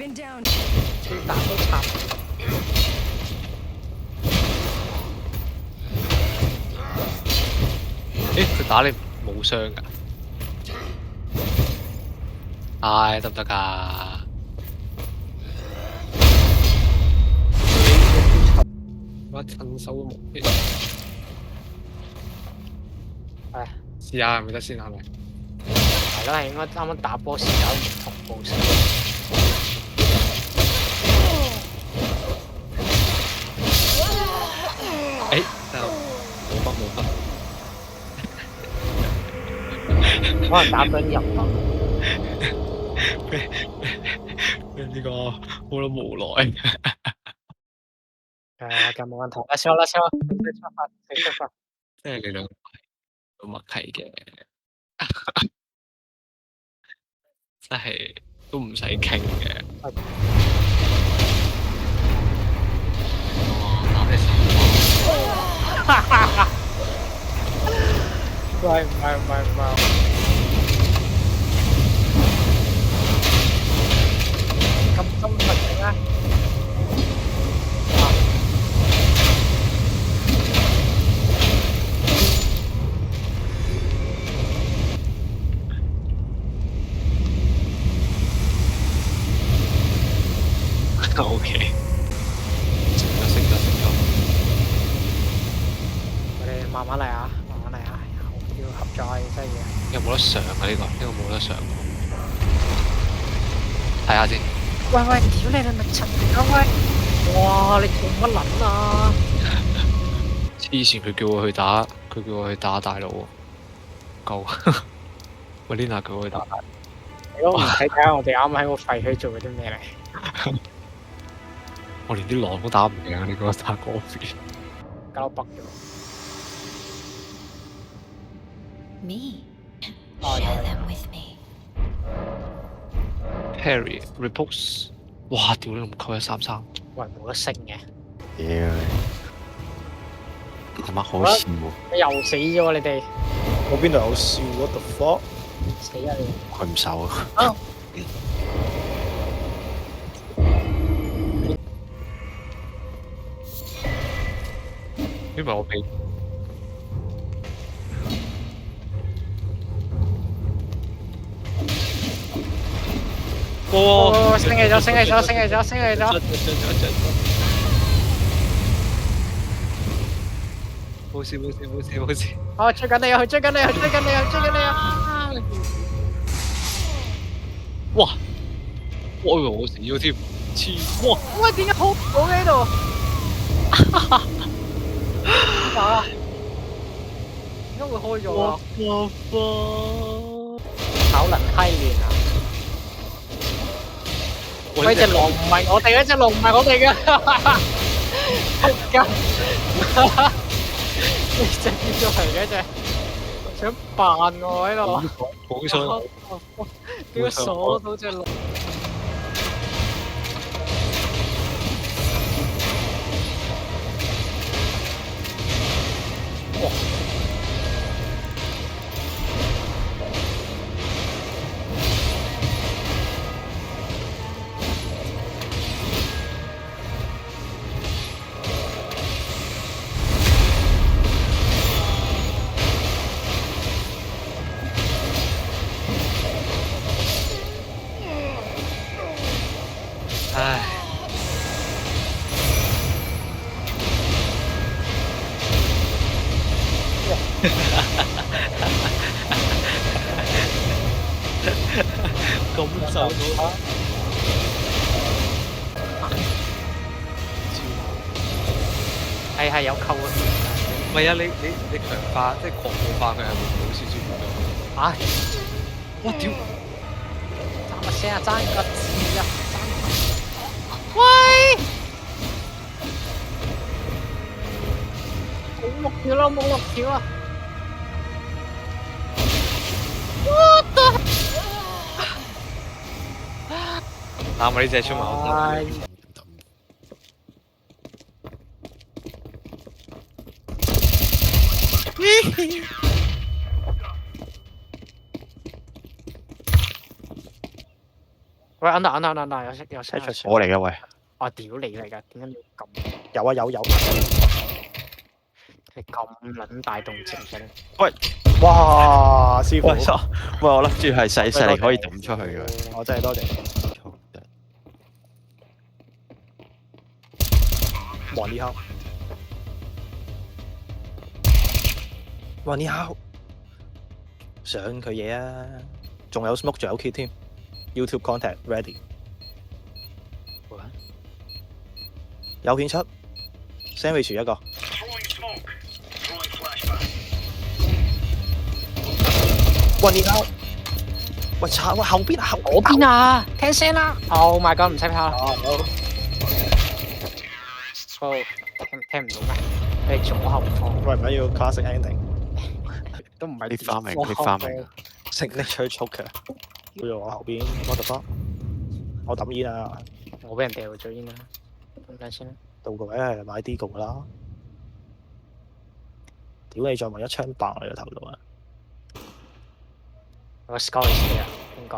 been down. 打都插。咦，佢打你冇傷㗎？唉，得唔得㗎？我趁手都冇。唉，試下係咪得先係咪？係咯，係應該啱啱打波時有唔同步先。誒，就冇筆冇筆。可能打緊入啊！呢個好撚無奈。就冇問題啦，笑啦笑啦，食出發，食出發。即係你兩個有默契嘅，真係都唔使傾嘅。打你手唔係。咁深入嘅咩？O K，食咗。我哋慢慢嚟啊，慢慢嚟啊，要合作啊，真係嘢。有冇得上啊？呢個冇得上。睇下先。喂，屌你咪柒嚟啊喂！哇，你做乜撚啊？黐線，佢叫我去打大佬喎，夠。喂，Lina 叫我去打大佬。如果唔睇下我哋啱啱喺個廢墟做咗啲咩嚟？我連啲狼都打唔贏啊！你嗰個打嗰邊。搞北咗。Me. Oh, Share yeah. them with me. Harry repose， 哇！屌你咁扣133，喂，冇得升嘅。屌，他媽好笑喎！你又死咗喎你哋，我邊度有笑？What the fuck？死啊你！佢唔受啊！因為我俾。哦，升起咗！冇事。哦，追緊你啊！哇！我以為我死咗添，哇！喂，點解好嘅喺度？點解啊？點解會開咗啊？炒能閪亂啊！喂，隻狼唔係我哋嘅，隻狼唔係我哋嘅，仆街！呢隻邊度嚟嘅隻？想扮我喺度，冇錯，點解鎖到隻狼？唉。咁就到係有扣啊！唔係啊！你強化即係狂暴化佢係會好少少變咗。唉，哇！屌！爭乜聲啊？爭個字啊！喂！冇六條啊！What the？ 啱啊！呢隻出埋好喂，under，有聲。出我嚟嘅喂，我屌你嚟㗎，點解你咁？有啊有，你咁撚大動靜嘅？哇師傅，喂，我諗住係細力可以抌出去嘅。我真係多謝。哇你好，哇你好，上佢嘢啊！仲有 smoke 仲有 kit 添 ，YouTube contact ready，有片出 ，sandwich 一個，哇你好，喂查喂後邊啊嗰邊啊，聽聲啦！Oh my god，唔使怕啦。哦，聽唔到咩？你左後方喂唔係要 classic ending，都唔係你發明你發明signature choker，叫做我後邊 what the fuck，我抌煙啊！我俾人掉咗煙啦，等陣先啦。到個位係買 D 共啦，屌你再問一槍爆你個頭度啊！我 score 你先啊！